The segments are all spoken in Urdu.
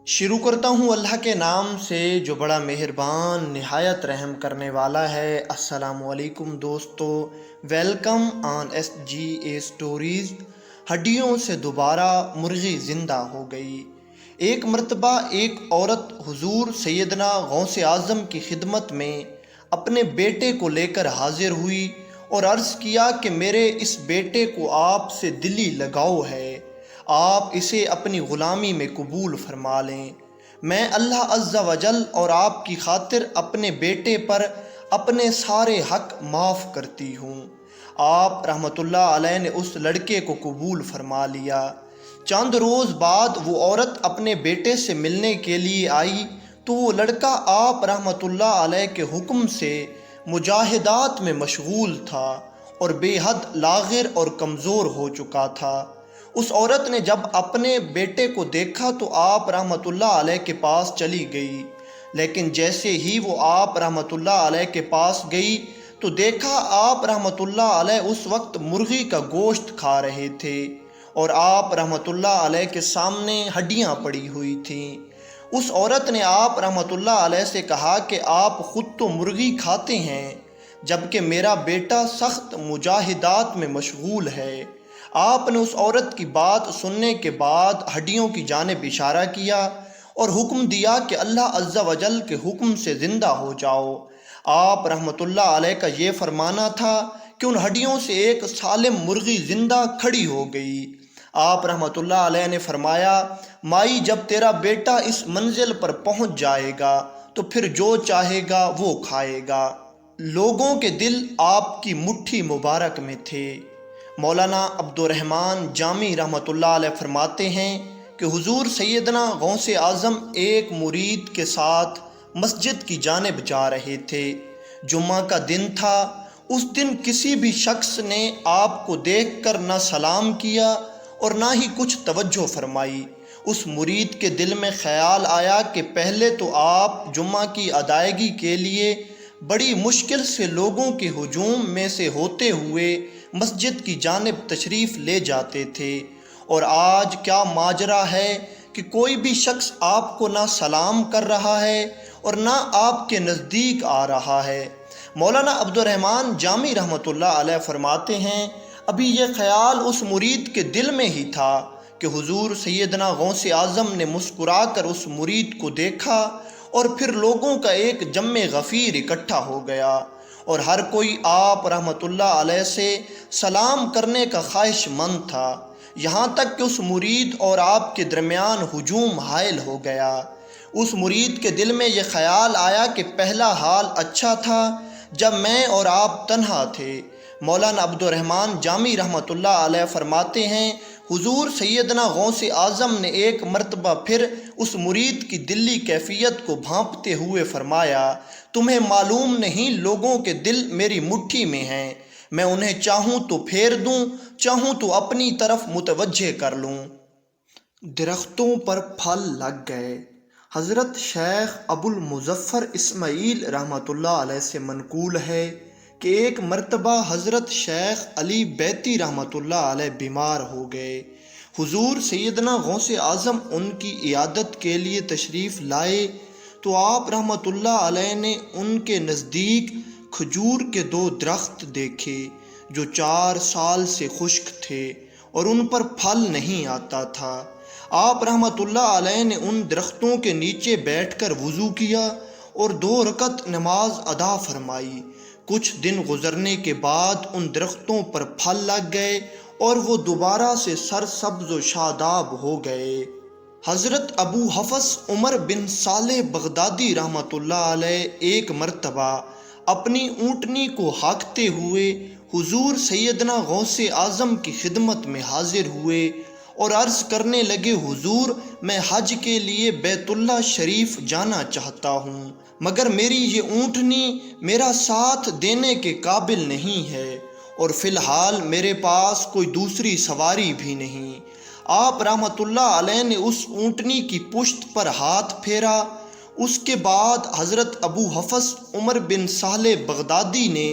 شروع کرتا ہوں اللہ کے نام سے جو بڑا مہربان نہایت رحم کرنے والا ہے۔ السلام علیکم دوستو، ویلکم آن SGA سٹوریز۔ ہڈیوں سے دوبارہ مرغی زندہ ہو گئی۔ ایک مرتبہ ایک عورت حضور سیدنا غوث اعظم کی خدمت میں اپنے بیٹے کو لے کر حاضر ہوئی اور عرض کیا کہ میرے اس بیٹے کو آپ سے دلی لگاؤ ہے، آپ اسے اپنی غلامی میں قبول فرما لیں۔ میں اللہ عز و جل اور آپ کی خاطر اپنے بیٹے پر اپنے سارے حق معاف کرتی ہوں۔ آپ رحمۃ اللہ علیہ نے اس لڑکے کو قبول فرما لیا۔ چند روز بعد وہ عورت اپنے بیٹے سے ملنے کے لیے آئی تو وہ لڑکا آپ رحمۃ اللہ علیہ کے حکم سے مجاہدات میں مشغول تھا اور بے حد لاغر اور کمزور ہو چکا تھا۔ اس عورت نے جب اپنے بیٹے کو دیکھا تو آپ رحمۃ اللہ علیہ کے پاس چلی گئی، لیکن جیسے ہی وہ آپ رحمۃ اللہ علیہ کے پاس گئی تو دیکھا آپ رحمۃ اللہ علیہ اس وقت مرغی کا گوشت کھا رہے تھے اور آپ رحمۃ اللہ علیہ کے سامنے ہڈیاں پڑی ہوئی تھیں۔ اس عورت نے آپ رحمۃ اللہ علیہ سے کہا کہ آپ خود تو مرغی کھاتے ہیں جبکہ میرا بیٹا سخت مجاہدات میں مشغول ہے۔ آپ نے اس عورت کی بات سننے کے بعد ہڈیوں کی جانب اشارہ کیا اور حکم دیا کہ اللہ عز و جل کے حکم سے زندہ ہو جاؤ۔ آپ رحمۃ اللہ علیہ کا یہ فرمانا تھا کہ ان ہڈیوں سے ایک سالم مرغی زندہ کھڑی ہو گئی۔ آپ رحمۃ اللہ علیہ نے فرمایا، مائی جب تیرا بیٹا اس منزل پر پہنچ جائے گا تو پھر جو چاہے گا وہ کھائے گا۔ لوگوں کے دل آپ کی مٹھی مبارک میں تھے۔ مولانا عبد الرحمن جامی رحمۃ اللہ علیہ فرماتے ہیں کہ حضور سیدنا غوث اعظم ایک مرید کے ساتھ مسجد کی جانب جا رہے تھے۔ جمعہ کا دن تھا۔ اس دن کسی بھی شخص نے آپ کو دیکھ کر نہ سلام کیا اور نہ ہی کچھ توجہ فرمائی۔ اس مرید کے دل میں خیال آیا کہ پہلے تو آپ جمعہ کی ادائیگی کے لیے بڑی مشکل سے لوگوں کے ہجوم میں سے ہوتے ہوئے مسجد کی جانب تشریف لے جاتے تھے، اور آج کیا ماجرا ہے کہ کوئی بھی شخص آپ کو نہ سلام کر رہا ہے اور نہ آپ کے نزدیک آ رہا ہے۔ مولانا عبد الرحمن جامی رحمۃ اللہ علیہ فرماتے ہیں، ابھی یہ خیال اس مرید کے دل میں ہی تھا کہ حضور سیدنا غوث اعظم نے مسکرا کر اس مرید کو دیکھا اور پھر لوگوں کا ایک جم غفیر اکٹھا ہو گیا اور ہر کوئی آپ رحمۃ اللہ علیہ سے سلام کرنے کا خواہش مند تھا، یہاں تک کہ اس مرید اور آپ کے درمیان ہجوم حائل ہو گیا۔ اس مرید کے دل میں یہ خیال آیا کہ پہلا حال اچھا تھا جب میں اور آپ تنہا تھے۔ مولانا عبد الرحمن جامی رحمۃ اللہ علیہ فرماتے ہیں، حضور سیدنا غوث اعظم نے ایک مرتبہ پھر اس مرید کی دلی کیفیت کو بھانپتے ہوئے فرمایا، تمہیں معلوم نہیں لوگوں کے دل میری مٹھی میں ہیں، میں انہیں چاہوں تو پھیر دوں، چاہوں تو اپنی طرف متوجہ کر لوں۔ درختوں پر پھل لگ گئے۔ حضرت شیخ ابو المظفر اسماعیل رحمۃ اللہ علیہ سے منقول ہے کہ ایک مرتبہ حضرت شیخ علی بیتی رحمۃ اللہ علیہ بیمار ہو گئے۔ حضور سیدنا غوث اعظم ان کی عیادت کے لیے تشریف لائے تو آپ رحمۃ اللہ علیہ نے ان کے نزدیک کھجور کے 2 درخت دیکھے جو 4 سال سے خشک تھے اور ان پر پھل نہیں آتا تھا۔ آپ رحمۃ اللہ علیہ نے ان درختوں کے نیچے بیٹھ کر وضو کیا اور 2 رکعت نماز ادا فرمائی۔ کچھ دن گزرنے کے بعد ان درختوں پر پھل لگ گئے اور وہ دوبارہ سے سرسبز و شاداب ہو گئے۔ حضرت ابو حفص عمر بن صالح بغدادی رحمۃ اللہ علیہ ایک مرتبہ اپنی اونٹنی کو ہانکتے ہوئے حضور سیدنا غوث اعظم کی خدمت میں حاضر ہوئے اور عرض کرنے لگے، حضور میں حج کے لیے بیت اللہ شریف جانا چاہتا ہوں، مگر میری یہ اونٹنی میرا ساتھ دینے کے قابل نہیں ہے اور فی الحال میرے پاس کوئی دوسری سواری بھی نہیں۔ آپ رحمۃ اللہ علیہ نے اس اونٹنی کی پشت پر ہاتھ پھیرا۔ اس کے بعد حضرت ابو حفص عمر بن صالح بغدادی نے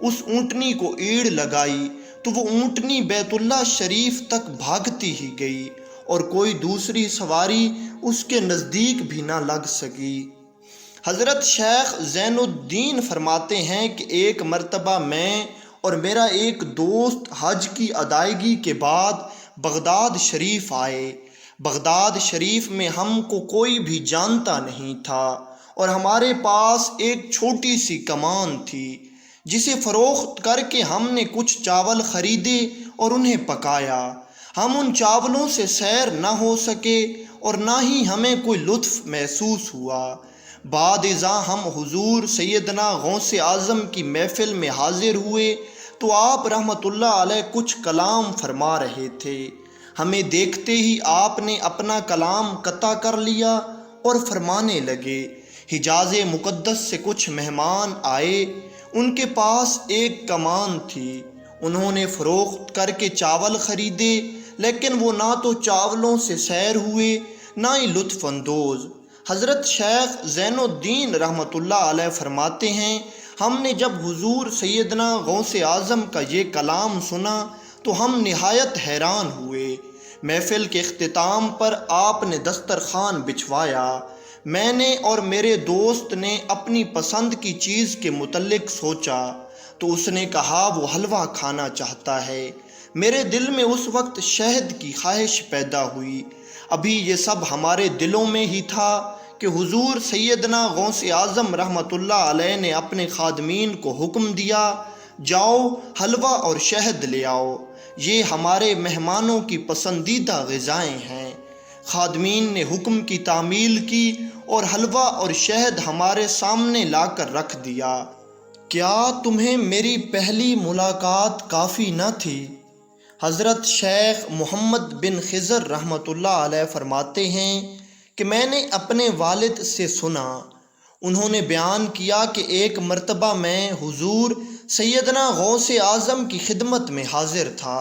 اس اونٹنی کو ایڑ لگائی تو وہ اونٹنی بیت اللہ شریف تک بھاگتی ہی گئی اور کوئی دوسری سواری اس کے نزدیک بھی نہ لگ سکی۔ حضرت شیخ زین الدین فرماتے ہیں کہ ایک مرتبہ میں اور میرا ایک دوست حج کی ادائیگی کے بعد بغداد شریف آئے۔ بغداد شریف میں ہم کو کوئی بھی جانتا نہیں تھا اور ہمارے پاس ایک چھوٹی سی کمان تھی جسے فروخت کر کے ہم نے کچھ چاول خریدے اور انہیں پکایا۔ ہم ان چاولوں سے سیر نہ ہو سکے اور نہ ہی ہمیں کوئی لطف محسوس ہوا۔ بعد ازاں ہم حضور سیدنا غوث اعظم کی محفل میں حاضر ہوئے تو آپ رحمۃ اللہ علیہ کچھ کلام فرما رہے تھے۔ ہمیں دیکھتے ہی آپ نے اپنا کلام قطع کر لیا اور فرمانے لگے، حجاز مقدس سے کچھ مہمان آئے، ان کے پاس ایک کمان تھی، انہوں نے فروخت کر کے چاول خریدے، لیکن وہ نہ تو چاولوں سے سیر ہوئے نہ ہی لطف اندوز۔ حضرت شیخ زین الدین رحمۃ اللہ علیہ فرماتے ہیں، ہم نے جب حضور سیدنا غوث اعظم کا یہ کلام سنا تو ہم نہایت حیران ہوئے۔ محفل کے اختتام پر آپ نے دسترخوان بچھوایا۔ میں نے اور میرے دوست نے اپنی پسند کی چیز کے متعلق سوچا تو اس نے کہا وہ حلوہ کھانا چاہتا ہے۔ میرے دل میں اس وقت شہد کی خواہش پیدا ہوئی۔ ابھی یہ سب ہمارے دلوں میں ہی تھا کہ حضور سیدنا غوث اعظم رحمۃ اللہ علیہ نے اپنے خادمین کو حکم دیا، جاؤ حلوہ اور شہد لے آؤ، یہ ہمارے مہمانوں کی پسندیدہ غذائیں ہیں۔ خادمین نے حکم کی تعمیل کی اور حلوہ اور شہد ہمارے سامنے لا کر رکھ دیا۔ کیا تمہیں میری پہلی ملاقات کافی نہ تھی؟ حضرت شیخ محمد بن خضر رحمۃ اللہ علیہ فرماتے ہیں کہ میں نے اپنے والد سے سنا، انہوں نے بیان کیا کہ ایک مرتبہ میں حضور سیدنا غوث اعظم کی خدمت میں حاضر تھا۔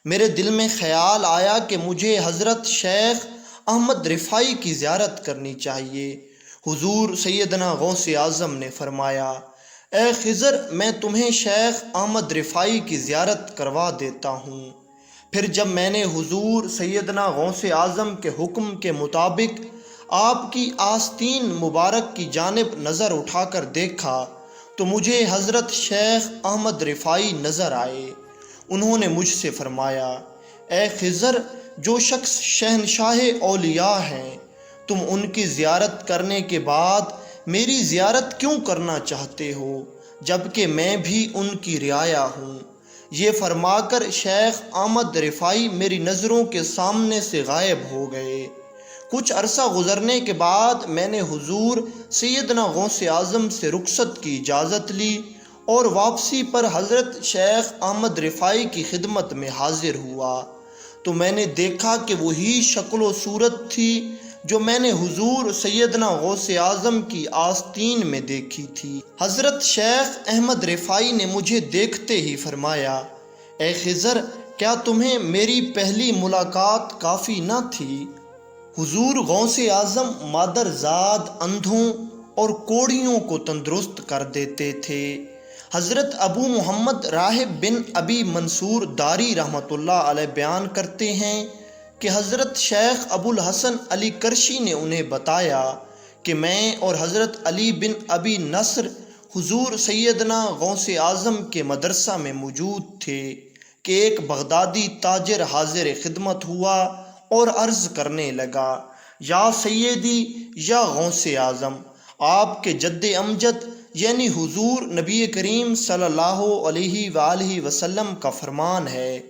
میرے دل میں خیال آیا کہ مجھے حضرت شیخ احمد رفاعی کی زیارت کرنی چاہیے۔ حضور سیدنا غوث اعظم نے فرمایا، اے خضر، میں تمہیں شیخ احمد رفاعی کی زیارت کروا دیتا ہوں۔ پھر جب میں نے حضور سیدنا غوث اعظم کے حکم کے مطابق آپ کی آستین مبارک کی جانب نظر اٹھا کر دیکھا تو مجھے حضرت شیخ احمد رفاعی نظر آئے۔ انہوں نے مجھ سے فرمایا، اے خضر، جو شخص شہنشاہ اولیاء ہیں، تم ان کی زیارت کرنے کے بعد میری زیارت کیوں کرنا چاہتے ہو جبکہ میں بھی ان کی رعایا ہوں؟ یہ فرما کر شیخ احمد رفاعی میری نظروں کے سامنے سے غائب ہو گئے۔ کچھ عرصہ گزرنے کے بعد میں نے حضور سیدنا غوث اعظم سے رخصت کی اجازت لی اور واپسی پر حضرت شیخ احمد رفاعی کی خدمت میں حاضر ہوا تو میں نے دیکھا کہ وہی شکل و صورت تھی جو میں نے حضور سیدنا غوث اعظم کی آستین میں دیکھی تھی۔ حضرت شیخ احمد رفاعی نے مجھے دیکھتے ہی فرمایا، اے خضر، کیا تمہیں میری پہلی ملاقات کافی نہ تھی؟ حضور غوث اعظم مادرزاد اندھوں اور کوڑھیوں کو تندرست کر دیتے تھے۔ حضرت ابو محمد راہب بن ابی منصور داری رحمۃ اللہ علیہ بیان کرتے ہیں کہ حضرت شیخ ابو الحسن علی کرشی نے انہیں بتایا کہ میں اور حضرت علی بن ابی نصر حضور سیدنا غوث اعظم کے مدرسہ میں موجود تھے کہ ایک بغدادی تاجر حاضر خدمت ہوا اور عرض کرنے لگا، یا سیدی یا غوث اعظم، آپ کے جد امجد یعنی حضور نبی کریم صلی اللہ علیہ وآلہ وسلم کا فرمان ہے،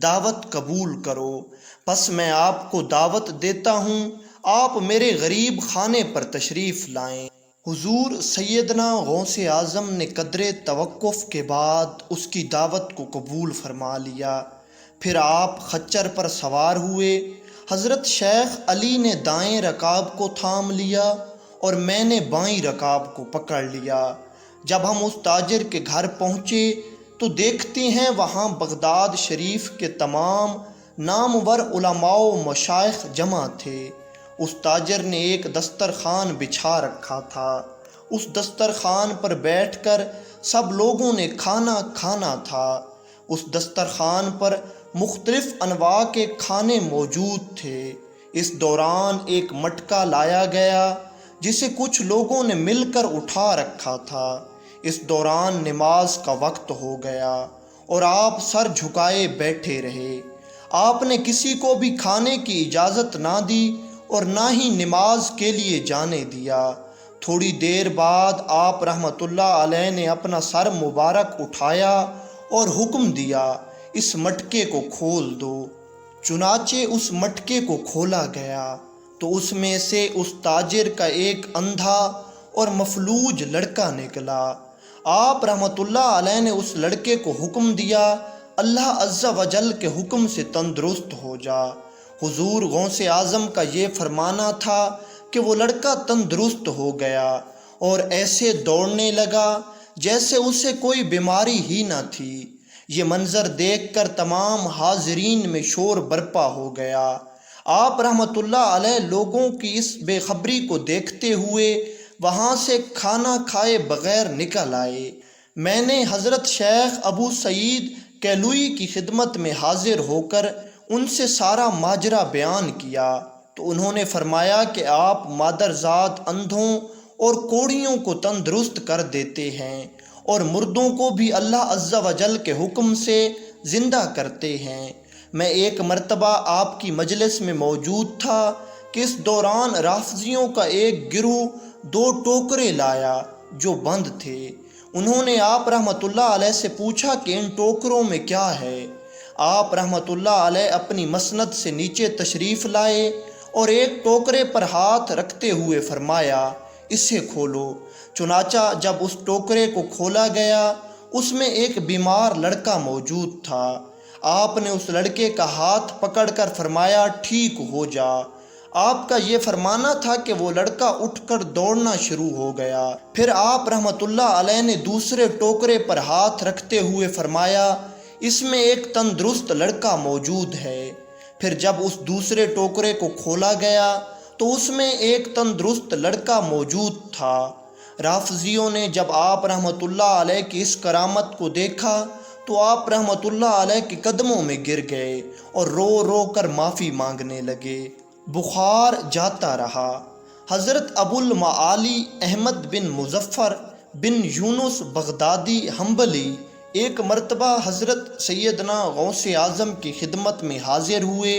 دعوت قبول کرو۔ پس میں آپ کو دعوت دیتا ہوں، آپ میرے غریب خانے پر تشریف لائیں۔ حضور سیدنا غوث اعظم نے قدر توقف کے بعد اس کی دعوت کو قبول فرما لیا۔ پھر آپ خچر پر سوار ہوئے۔ حضرت شیخ علی نے دائیں رکاب کو تھام لیا اور میں نے بائیں رکاب کو پکڑ لیا۔ جب ہم اس تاجر کے گھر پہنچے تو دیکھتے ہیں وہاں بغداد شریف کے تمام نامور علماء و مشائخ جمع تھے۔ اس تاجر نے ایک دسترخوان بچھا رکھا تھا۔ اس دسترخوان پر بیٹھ کر سب لوگوں نے کھانا کھانا تھا۔ اس دسترخوان پر مختلف انواع کے کھانے موجود تھے۔ اس دوران ایک مٹکا لایا گیا جسے کچھ لوگوں نے مل کر اٹھا رکھا تھا۔ اس دوران نماز کا وقت ہو گیا اور آپ سر جھکائے بیٹھے رہے۔ آپ نے کسی کو بھی کھانے کی اجازت نہ دی اور نہ ہی نماز کے لیے جانے دیا۔ تھوڑی دیر بعد آپ رحمۃ اللہ علیہ نے اپنا سر مبارک اٹھایا اور حکم دیا، اس مٹکے کو کھول دو۔ چنانچہ اس مٹکے کو کھولا گیا تو اس میں سے اس تاجر کا ایک اندھا اور مفلوج لڑکا نکلا۔ آپ رحمۃ اللہ علیہ نے اس لڑکے کو حکم دیا، اللہ عز و جل کے حکم سے تندرست ہو جا۔ حضور غوث اعظم کا یہ فرمانا تھا کہ وہ لڑکا تندرست ہو گیا اور ایسے دوڑنے لگا جیسے اسے کوئی بیماری ہی نہ تھی۔ یہ منظر دیکھ کر تمام حاضرین میں شور برپا ہو گیا۔ آپ رحمۃ اللہ علیہ لوگوں کی اس بے خبری کو دیکھتے ہوئے وہاں سے کھانا کھائے بغیر نکل آئے۔ میں نے حضرت شیخ ابو سعید کیلوئی کی خدمت میں حاضر ہو کر ان سے سارا ماجرا بیان کیا تو انہوں نے فرمایا کہ آپ مادرزاد اندھوں اور کوڑیوں کو تندرست کر دیتے ہیں اور مردوں کو بھی اللہ عز و جل کے حکم سے زندہ کرتے ہیں۔ میں ایک مرتبہ آپ کی مجلس میں موجود تھا کہ اس دوران رافضیوں کا ایک گروہ 2 ٹوکرے لایا جو بند تھے۔ انہوں نے آپ رحمۃ اللہ علیہ سے پوچھا کہ ان ٹوکروں میں کیا ہے؟ آپ رحمۃ اللہ علیہ اپنی مسند سے نیچے تشریف لائے اور ایک ٹوکرے پر ہاتھ رکھتے ہوئے فرمایا، اسے کھولو۔ چنانچہ جب اس ٹوکرے کو کھولا گیا اس میں ایک بیمار لڑکا موجود تھا۔ آپ نے اس لڑکے کا ہاتھ پکڑ کر فرمایا، ٹھیک ہو جا۔ آپ کا یہ فرمانا تھا کہ وہ لڑکا اٹھ کر دوڑنا شروع ہو گیا۔ پھر آپ رحمۃ اللہ علیہ نے دوسرے ٹوکرے پر ہاتھ رکھتے ہوئے فرمایا، اس میں ایک تندرست لڑکا موجود ہے۔ پھر جب اس دوسرے ٹوکرے کو کھولا گیا تو اس میں ایک تندرست لڑکا موجود تھا۔ رافضیوں نے جب آپ رحمۃ اللہ علیہ کی اس کرامت کو دیکھا تو آپ رحمۃ اللہ علیہ کے قدموں میں گر گئے اور رو رو کر معافی مانگنے لگے۔ بخار جاتا رہا۔ حضرت ابو المعالی احمد بن مظفر بن یونس بغدادی حنبلی ایک مرتبہ حضرت سیدنا غوث اعظم کی خدمت میں حاضر ہوئے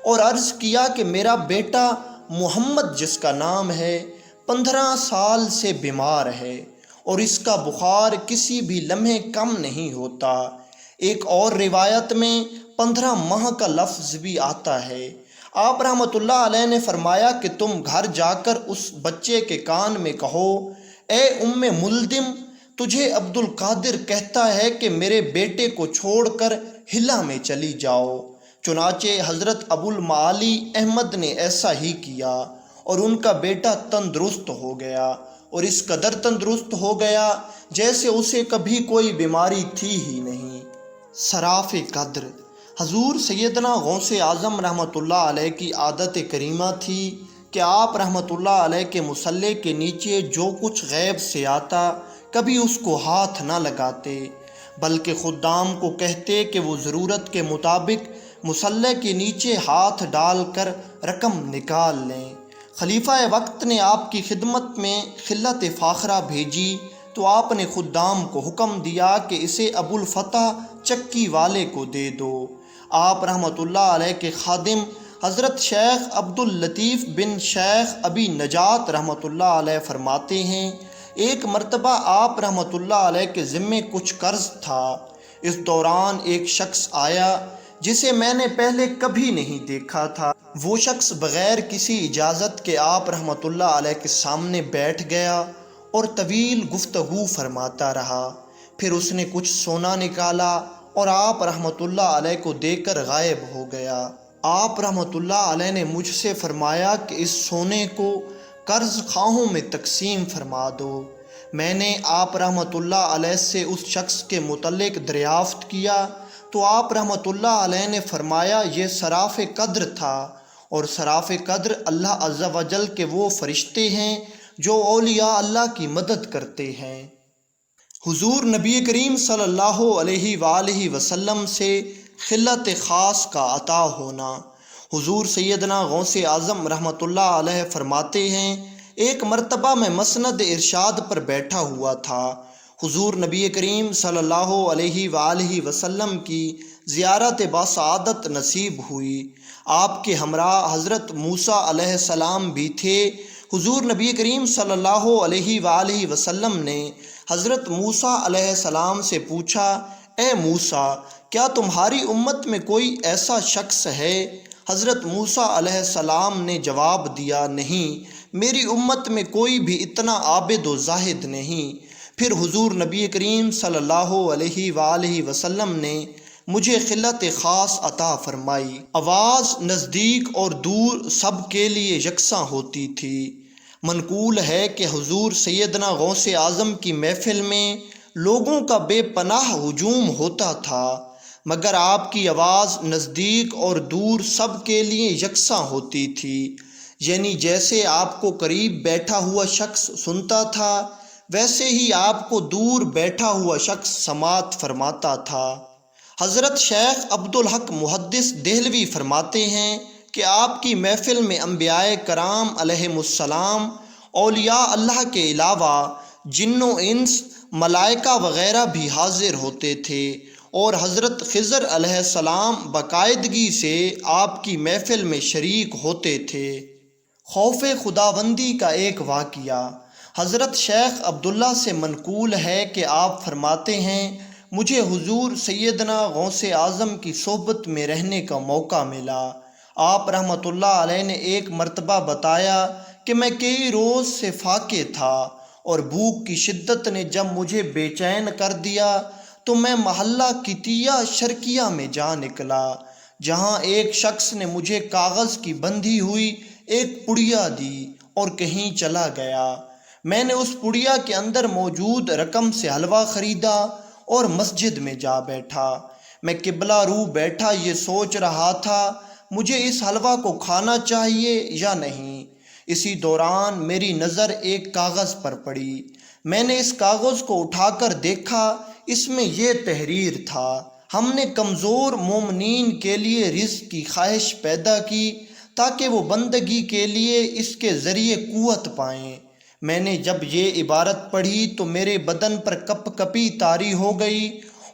اور عرض کیا کہ میرا بیٹا محمد جس کا نام ہے 15 سال سے بیمار ہے اور اس کا بخار کسی بھی لمحے کم نہیں ہوتا۔ ایک اور روایت میں 15 ماہ کا لفظ بھی آتا ہے۔ آپ رحمۃ اللہ علیہ نے فرمایا کہ تم گھر جا کر اس بچے کے کان میں کہو، اے ام ملدم، تجھے عبد القادر کہتا ہے کہ میرے بیٹے کو چھوڑ کر ہلا میں چلی جاؤ۔ چنانچہ حضرت ابو المعالی احمد نے ایسا ہی کیا اور ان کا بیٹا تندرست ہو گیا اور اس قدر تندرست ہو گیا جیسے اسے کبھی کوئی بیماری تھی ہی نہیں۔ سراف قدر حضور سیدنا غوث اعظم رحمۃ اللہ علیہ کی عادت کریمہ تھی کہ آپ رحمۃ اللہ علیہ کے مصلے کے نیچے جو کچھ غیب سے آتا کبھی اس کو ہاتھ نہ لگاتے، بلکہ خدام کو کہتے کہ وہ ضرورت کے مطابق مصلے کے نیچے ہاتھ ڈال کر رقم نکال لیں۔ خلیفہ وقت نے آپ کی خدمت میں خلت فاخرہ بھیجی تو آپ نے خدام کو حکم دیا کہ اسے ابو الفتح چکی والے کو دے دو۔ آپ رحمۃ اللہ علیہ کے خادم حضرت شیخ عبد اللطیف بن شیخ ابی نجات رحمۃ اللہ علیہ فرماتے ہیں، ایک مرتبہ آپ رحمۃ اللہ علیہ کے ذمے کچھ قرض تھا۔ اس دوران ایک شخص آیا جسے میں نے پہلے کبھی نہیں دیکھا تھا۔ وہ شخص بغیر کسی اجازت کے آپ رحمۃ اللہ علیہ کے سامنے بیٹھ گیا اور طویل گفتگو فرماتا رہا۔ پھر اس نے کچھ سونا نکالا اور آپ رحمۃ اللہ علیہ کو دے کر غائب ہو گیا۔ آپ رحمۃ اللہ علیہ نے مجھ سے فرمایا کہ اس سونے کو قرض خواہوں میں تقسیم فرما دو۔ میں نے آپ رحمۃ اللہ علیہ سے اس شخص کے متعلق دریافت کیا تو آپ رحمۃ اللہ علیہ نے فرمایا یہ سراف قدر تھا، اور سراف قدر اللہ عز و جل کے وہ فرشتے ہیں جو اولیاء اللہ کی مدد کرتے ہیں۔ حضور نبی کریم صلی اللہ علیہ وآلہ وسلم سے خلت خاص کا عطا ہونا۔ حضور سیدنا غوث اعظم رحمۃ اللہ علیہ فرماتے ہیں، ایک مرتبہ میں مسند ارشاد پر بیٹھا ہوا تھا، حضور نبی کریم صلی اللہ علیہ وآلہ وسلم کی زیارت باسعادت نصیب ہوئی۔ آپ کے ہمراہ حضرت موسیٰ علیہ السلام بھی تھے۔ حضور نبی کریم صلی اللہ علیہ وآلہ وسلم نے حضرت موسیٰ علیہ السلام سے پوچھا، اے موسیٰ، کیا تمہاری امت میں کوئی ایسا شخص ہے؟ حضرت موسیٰ علیہ السلام نے جواب دیا، نہیں، میری امت میں کوئی بھی اتنا عابد و زاہد نہیں۔ پھر حضور نبی کریم صلی اللہ علیہ وآلہ وسلم نے مجھے خلت خاص عطا فرمائی۔ آواز نزدیک اور دور سب کے لیے یکساں ہوتی تھی۔ منقول ہے کہ حضور سیدنا غوث اعظم کی محفل میں لوگوں کا بے پناہ ہجوم ہوتا تھا، مگر آپ کی آواز نزدیک اور دور سب کے لیے یکساں ہوتی تھی، یعنی جیسے آپ کو قریب بیٹھا ہوا شخص سنتا تھا، ویسے ہی آپ کو دور بیٹھا ہوا شخص سماعت فرماتا تھا۔ حضرت شیخ عبدالحق محدث دہلوی فرماتے ہیں کہ آپ کی محفل میں انبیاء کرام علیہم السلام، اولیاء اللہ کے علاوہ جن و انس، ملائکہ وغیرہ بھی حاضر ہوتے تھے، اور حضرت خضر علیہ السلام باقاعدگی سے آپ کی محفل میں شریک ہوتے تھے۔ خوف خداوندی کا ایک واقعہ حضرت شیخ عبداللہ سے منقول ہے کہ آپ فرماتے ہیں، مجھے حضور سیدنا غوث اعظم کی صحبت میں رہنے کا موقع ملا۔ آپ رحمۃ اللہ علیہ نے ایک مرتبہ بتایا کہ میں کئی روز سے فاقے تھا، اور بھوک کی شدت نے جب مجھے بے چین کر دیا تو میں محلہ قطیہ شرقیہ میں جا نکلا، جہاں ایک شخص نے مجھے کاغذ کی بندھی ہوئی ایک پڑیا دی اور کہیں چلا گیا۔ میں نے اس پڑیا کے اندر موجود رقم سے حلوہ خریدا اور مسجد میں جا بیٹھا۔ میں قبلہ رو بیٹھا یہ سوچ رہا تھا مجھے اس حلوہ کو کھانا چاہیے یا نہیں۔ اسی دوران میری نظر ایک کاغذ پر پڑی۔ میں نے اس کاغذ کو اٹھا کر دیکھا، اس میں یہ تحریر تھا، ہم نے کمزور مومنین کے لیے رزق کی خواہش پیدا کی تاکہ وہ بندگی کے لیے اس کے ذریعے قوت پائیں۔ میں نے جب یہ عبارت پڑھی تو میرے بدن پر کپ کپی طاری ہو گئی،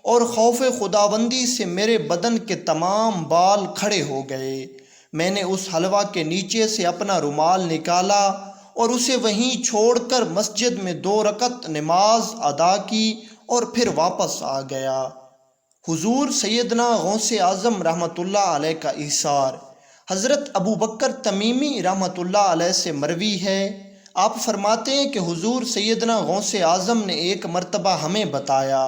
اور خوف خداوندی سے میرے بدن کے تمام بال کھڑے ہو گئے۔ میں نے اس حلوہ کے نیچے سے اپنا رومال نکالا اور اسے وہیں چھوڑ کر مسجد میں 2 رکعت نماز ادا کی اور پھر واپس آ گیا۔ حضور سیدنا غوث اعظم رحمۃ اللہ علیہ کا ایثار حضرت ابو بکر تمیمی رحمۃ اللہ علیہ سے مروی ہے۔ آپ فرماتے ہیں کہ حضور سیدنا غوث اعظم نے ایک مرتبہ ہمیں بتایا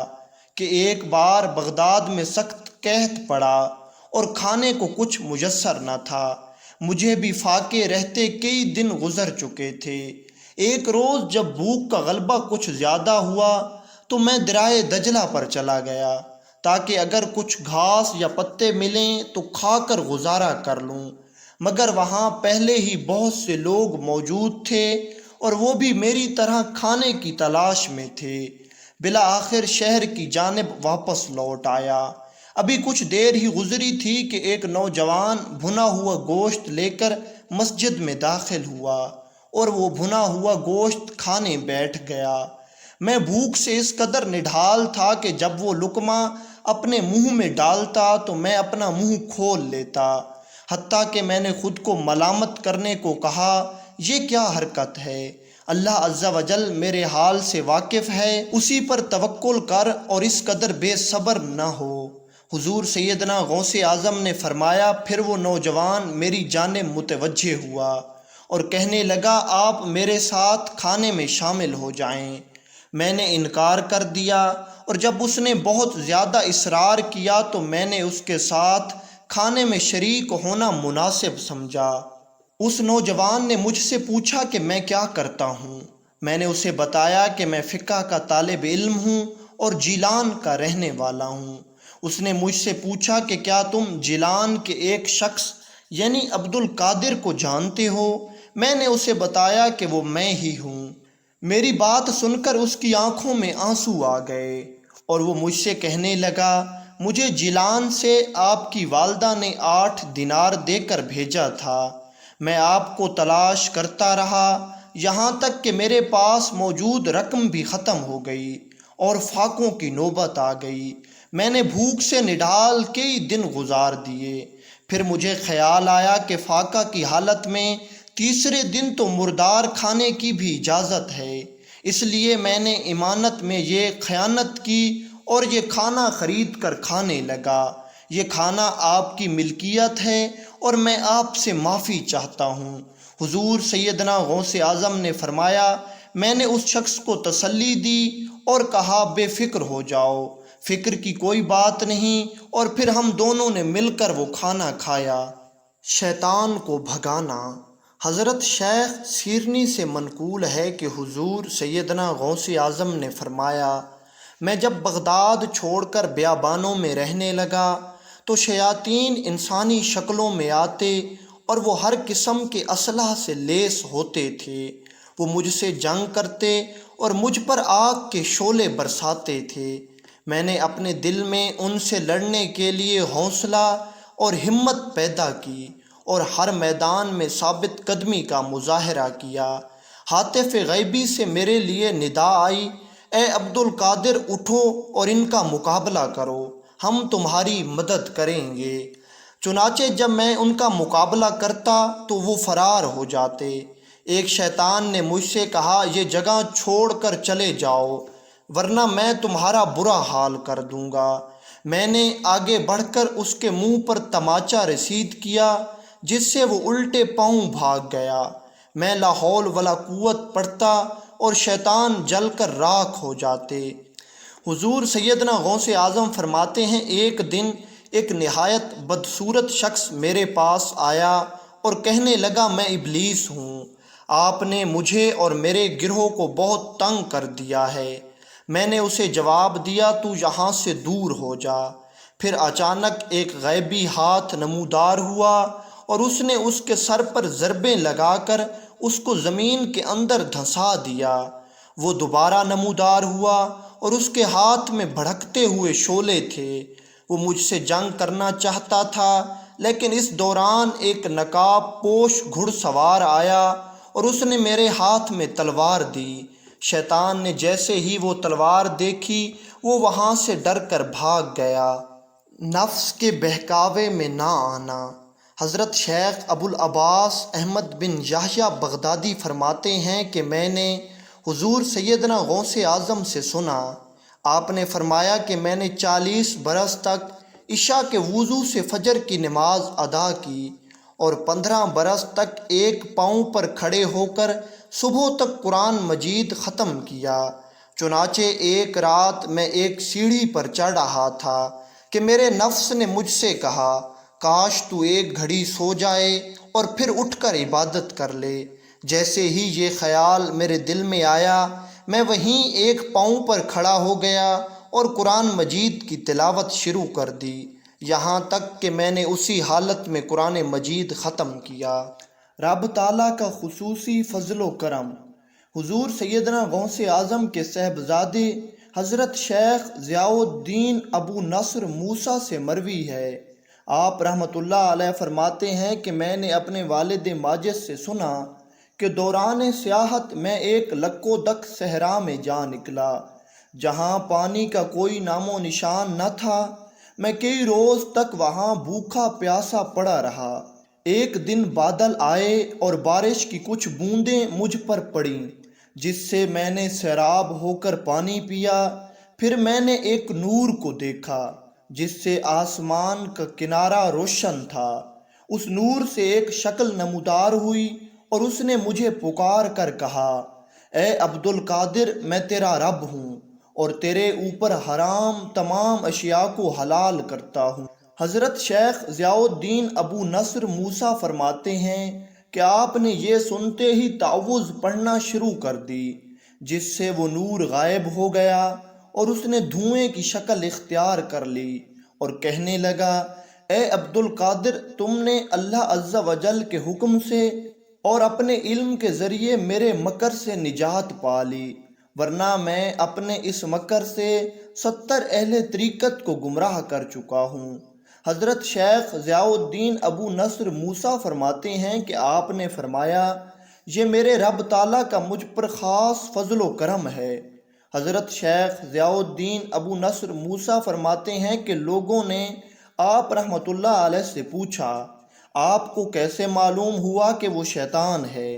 کہ ایک بار بغداد میں سخت قحط پڑا اور کھانے کو کچھ میسر نہ تھا۔ مجھے بھی فاقے رہتے کئی دن گزر چکے تھے۔ ایک روز جب بھوک کا غلبہ کچھ زیادہ ہوا تو میں درائے دجلہ پر چلا گیا تاکہ اگر کچھ گھاس یا پتے ملیں تو کھا کر گزارا کر لوں، مگر وہاں پہلے ہی بہت سے لوگ موجود تھے اور وہ بھی میری طرح کھانے کی تلاش میں تھے۔ بالآخر شہر کی جانب واپس لوٹ آیا۔ ابھی کچھ دیر ہی گزری تھی کہ ایک نوجوان بھنا ہوا گوشت لے کر مسجد میں داخل ہوا اور وہ بھنا ہوا گوشت کھانے بیٹھ گیا۔ میں بھوک سے اس قدر نڈھال تھا کہ جب وہ لقمہ اپنے منہ میں ڈالتا تو میں اپنا منہ کھول لیتا، حتیٰ کہ میں نے خود کو ملامت کرنے کو کہا، یہ کیا حرکت ہے؟ اللہ عز و جل میرے حال سے واقف ہے، اسی پر توکل کر اور اس قدر بے صبر نہ ہو۔ حضور سیدنا غوث اعظم نے فرمایا، پھر وہ نوجوان میری جانب متوجہ ہوا اور کہنے لگا، آپ میرے ساتھ کھانے میں شامل ہو جائیں۔ میں نے انکار کر دیا، اور جب اس نے بہت زیادہ اصرار کیا تو میں نے اس کے ساتھ کھانے میں شریک ہونا مناسب سمجھا۔ اس نوجوان نے مجھ سے پوچھا کہ میں کیا کرتا ہوں۔ میں نے اسے بتایا کہ میں فقہ کا طالب علم ہوں اور جیلان کا رہنے والا ہوں۔ اس نے مجھ سے پوچھا کہ کیا تم جیلان کے ایک شخص یعنی عبد القادر کو جانتے ہو؟ میں نے اسے بتایا کہ وہ میں ہی ہوں۔ میری بات سن کر اس کی آنکھوں میں آنسو آ گئے اور وہ مجھ سے کہنے لگا، مجھے جیلان سے آپ کی والدہ نے 8 دینار دے کر بھیجا تھا۔ میں آپ کو تلاش کرتا رہا یہاں تک کہ میرے پاس موجود رقم بھی ختم ہو گئی اور فاقوں کی نوبت آ گئی۔ میں نے بھوک سے نڈال کئی دن گزار دیے۔ پھر مجھے خیال آیا کہ فاقہ کی حالت میں تیسرے دن تو مردار کھانے کی بھی اجازت ہے، اس لیے میں نے امانت میں یہ خیانت کی اور یہ کھانا خرید کر کھانے لگا۔ یہ کھانا آپ کی ملکیت ہے اور میں آپ سے معافی چاہتا ہوں۔ حضور سیدنا غوث اعظم نے فرمایا، میں نے اس شخص کو تسلی دی اور کہا بے فکر ہو جاؤ، فکر کی کوئی بات نہیں، اور پھر ہم دونوں نے مل کر وہ کھانا کھایا۔ شیطان کو بھگانا۔ حضرت شیخ سیرنی سے منقول ہے کہ حضور سیدنا غوث اعظم نے فرمایا، میں جب بغداد چھوڑ کر بیابانوں میں رہنے لگا تو شیاطین انسانی شکلوں میں آتے اور وہ ہر قسم کے اسلحہ سے لیس ہوتے تھے۔ وہ مجھ سے جنگ کرتے اور مجھ پر آگ کے شعلے برساتے تھے۔ میں نے اپنے دل میں ان سے لڑنے کے لیے حوصلہ اور ہمت پیدا کی اور ہر میدان میں ثابت قدمی کا مظاہرہ کیا۔ ہاتف غیبی سے میرے لیے ندا آئی، اے عبد القادر اٹھو اور ان کا مقابلہ کرو، ہم تمہاری مدد کریں گے۔ چنانچہ جب میں ان کا مقابلہ کرتا تو وہ فرار ہو جاتے۔ ایک شیطان نے مجھ سے کہا، یہ جگہ چھوڑ کر چلے جاؤ ورنہ میں تمہارا برا حال کر دوں گا۔ میں نے آگے بڑھ کر اس کے منہ پر تماچا رسید کیا جس سے وہ الٹے پاؤں بھاگ گیا۔ میں لا حول ولا قوت پڑھتا اور شیطان جل کر راکھ ہو جاتے۔ حضور سیدنا غوث اعظم فرماتے ہیں، ایک دن ایک نہایت بدصورت شخص میرے پاس آیا اور کہنے لگا، میں ابلیس ہوں، آپ نے مجھے اور میرے گروہ کو بہت تنگ کر دیا ہے۔ میں نے اسے جواب دیا، تو یہاں سے دور ہو جا۔ پھر اچانک ایک غیبی ہاتھ نمودار ہوا اور اس نے اس کے سر پر ضربیں لگا کر اس کو زمین کے اندر دھنسا دیا۔ وہ دوبارہ نمودار ہوا اور اس کے ہاتھ میں بھڑکتے ہوئے شعلے تھے۔ وہ مجھ سے جنگ کرنا چاہتا تھا، لیکن اس دوران ایک نقاب پوش گھڑ سوار آیا اور اس نے میرے ہاتھ میں تلوار دی۔ شیطان نے جیسے ہی وہ تلوار دیکھی وہ وہاں سے ڈر کر بھاگ گیا۔ نفس کے بہکاوے میں نہ آنا۔ حضرت شیخ ابو العباس احمد بن یحییٰ بغدادی فرماتے ہیں کہ میں نے حضور سیدنا غوث اعظم سے سنا، آپ نے فرمایا کہ میں نے 40 برس تک عشاء کے وضو سے فجر کی نماز ادا کی اور 15 برس تک ایک پاؤں پر کھڑے ہو کر صبح تک قرآن مجید ختم کیا۔ چنانچہ ایک رات میں ایک سیڑھی پر چڑھ رہا تھا کہ میرے نفس نے مجھ سے کہا، کاش تو ایک گھڑی سو جائے اور پھر اٹھ کر عبادت کر لے۔ جیسے ہی یہ خیال میرے دل میں آیا میں وہیں ایک پاؤں پر کھڑا ہو گیا اور قرآن مجید کی تلاوت شروع کر دی، یہاں تک کہ میں نے اسی حالت میں قرآن مجید ختم کیا۔ رب تعالیٰ کا خصوصی فضل و کرم۔ حضور سیدنا غوث اعظم کے صاحبزادے حضرت شیخ ضیاء الدین ابو نصر موسیٰ سے مروی ہے، آپ رحمۃ اللہ علیہ فرماتے ہیں کہ میں نے اپنے والد ماجد سے سنا کہ دوران سیاحت میں ایک لک و دک صحرا میں جا نکلا جہاں پانی کا کوئی نام و نشان نہ تھا۔ میں کئی روز تک وہاں بھوکا پیاسا پڑا رہا۔ ایک دن بادل آئے اور بارش کی کچھ بوندیں مجھ پر پڑیں، جس سے میں نے سیراب ہو کر پانی پیا۔ پھر میں نے ایک نور کو دیکھا جس سے آسمان کا کنارہ روشن تھا۔ اس نور سے ایک شکل نمودار ہوئی اور اس نے مجھے پکار کر کہا، اے عبد القادر، میں تیرا رب ہوں اور تیرے اوپر حرام تمام اشیاء کو حلال کرتا ہوں۔ حضرت شیخ ضیاء الدین ابو نصر موسیٰ فرماتے ہیں کہ آپ نے یہ سنتے ہی تعوذ پڑھنا شروع کر دی، جس سے وہ نور غائب ہو گیا اور اس نے دھوئیں کی شکل اختیار کر لی اور کہنے لگا، اے عبد القادر، تم نے اللہ عز و جل کے حکم سے اور اپنے علم کے ذریعے میرے مکر سے نجات پا لی۔ ورنہ میں اپنے اس مکر سے 70 اہل طریقت کو گمراہ کر چکا ہوں۔ حضرت شیخ ضیاء الدین ابو نصر موسیٰ فرماتے ہیں کہ آپ نے فرمایا، یہ میرے رب تعالیٰ کا مجھ پر خاص فضل و کرم ہے۔ حضرت شیخ ضیاء الدین ابو نصر موسیٰ فرماتے ہیں کہ لوگوں نے آپ رحمۃ اللہ علیہ سے پوچھا، آپ کو کیسے معلوم ہوا کہ وہ شیطان ہے؟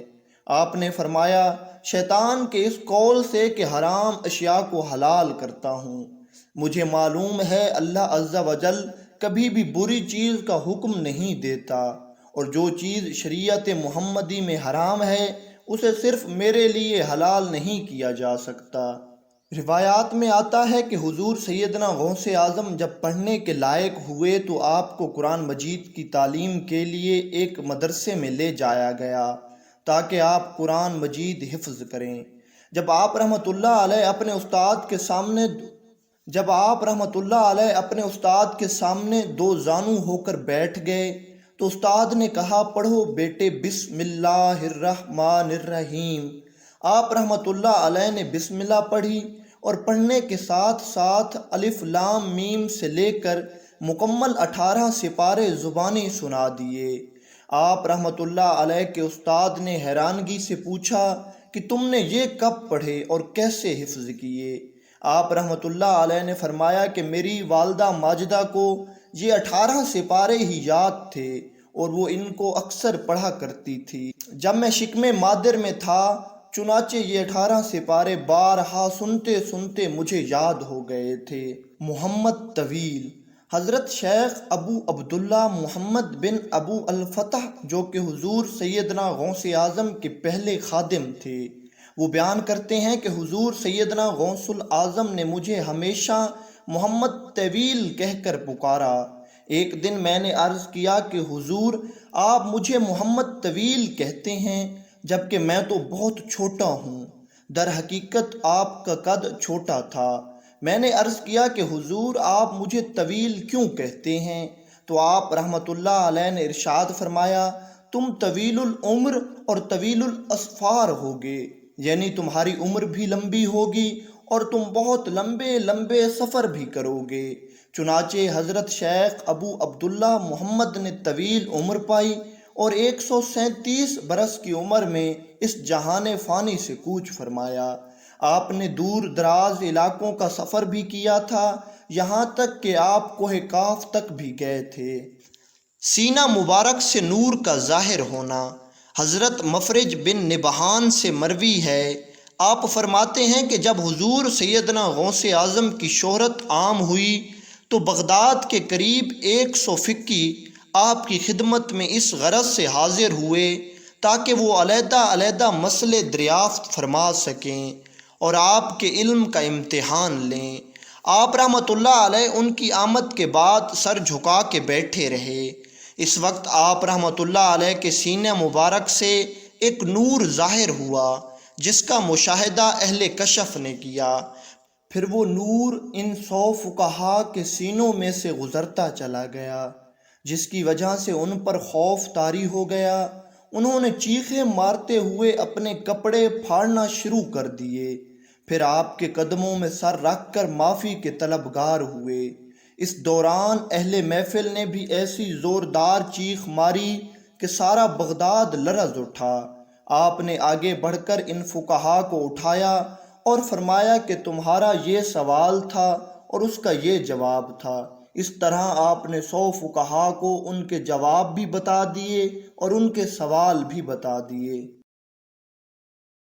آپ نے فرمایا، شیطان کے اس قول سے کہ حرام اشیاء کو حلال کرتا ہوں۔ مجھے معلوم ہے اللہ عز و جل کبھی بھی بری چیز کا حکم نہیں دیتا، اور جو چیز شریعت محمدی میں حرام ہے اسے صرف میرے لیے حلال نہیں کیا جا سکتا۔ روایات میں آتا ہے کہ حضور سیدنا غوث اعظم جب پڑھنے کے لائق ہوئے تو آپ کو قرآن مجید کی تعلیم کے لیے ایک مدرسے میں لے جایا گیا تاکہ آپ قرآن مجید حفظ کریں۔ جب آپ رحمۃ اللہ علیہ اپنے استاد کے سامنے دو زانو ہو کر بیٹھ گئے تو استاد نے کہا، پڑھو بیٹے بسم اللہ الرحمن الرحیم۔ آپ رحمۃ اللہ علیہ نے بسم اللہ پڑھی اور پڑھنے کے ساتھ ساتھ الف لام میم سے لے کر مکمل 18 سپارے زبانی سنا دیے۔ آپ رحمۃ اللہ علیہ کے استاد نے حیرانگی سے پوچھا کہ تم نے یہ کب پڑھے اور کیسے حفظ کیے؟ آپ رحمۃ اللہ علیہ نے فرمایا کہ میری والدہ ماجدہ کو یہ 18 سپارے ہی یاد تھے اور وہ ان کو اکثر پڑھا کرتی تھی۔ جب میں شکم مادر میں تھا چنانچہ یہ 18 سپارے بارہا سنتے سنتے مجھے یاد ہو گئے تھے۔ محمد طویل حضرت شیخ ابو عبداللہ محمد بن ابو الفتح جو کہ حضور سیدنا غوث اعظم کے پہلے خادم تھے، وہ بیان کرتے ہیں کہ حضور سیدنا غوث الاعظم نے مجھے ہمیشہ محمد طویل کہہ کر پکارا۔ ایک دن میں نے عرض کیا کہ حضور آپ مجھے محمد طویل کہتے ہیں جبکہ میں تو بہت چھوٹا ہوں۔ در حقیقت آپ کا قد چھوٹا تھا۔ میں نے عرض کیا کہ حضور آپ مجھے طویل کیوں کہتے ہیں؟ تو آپ رحمۃ اللہ علیہ نے ارشاد فرمایا، تم طویل العمر اور طویل الاظفار ہوگے، یعنی تمہاری عمر بھی لمبی ہوگی اور تم بہت لمبے لمبے سفر بھی کرو گے۔ چنانچہ حضرت شیخ ابو عبداللہ محمد نے طویل عمر پائی اور 137 برس کی عمر میں اس جہان فانی سے کوچ فرمایا۔ آپ نے دور دراز علاقوں کا سفر بھی کیا تھا، یہاں تک کہ آپ کوہ کاف تک بھی گئے تھے۔ سینہ مبارک سے نور کا ظاہر ہونا حضرت مفرج بن نبہان سے مروی ہے۔ آپ فرماتے ہیں کہ جب حضور سیدنا غوث اعظم کی شہرت عام ہوئی تو بغداد کے قریب 100 فقی آپ کی خدمت میں اس غرض سے حاضر ہوئے تاکہ وہ علیحدہ علیحدہ مسئلے دریافت فرما سکیں اور آپ کے علم کا امتحان لیں۔ آپ رحمۃ اللہ علیہ ان کی آمد کے بعد سر جھکا کے بیٹھے رہے۔ اس وقت آپ رحمۃ اللہ علیہ کے سینہ مبارک سے ایک نور ظاہر ہوا جس کا مشاہدہ اہل کشف نے کیا۔ پھر وہ نور ان 100 فقہا کے سینوں میں سے گزرتا چلا گیا، جس کی وجہ سے ان پر خوف طاری ہو گیا۔ انہوں نے چیخیں مارتے ہوئے اپنے کپڑے پھاڑنا شروع کر دیے، پھر آپ کے قدموں میں سر رکھ کر معافی کے طلبگار ہوئے۔ اس دوران اہل محفل نے بھی ایسی زوردار چیخ ماری کہ سارا بغداد لرز اٹھا۔ آپ نے آگے بڑھ کر ان فقہا کو اٹھایا اور فرمایا کہ تمہارا یہ سوال تھا اور اس کا یہ جواب تھا۔ اس طرح آپ نے 100 فقہا کو ان کے جواب بھی بتا دیے اور ان کے سوال بھی بتا دیے۔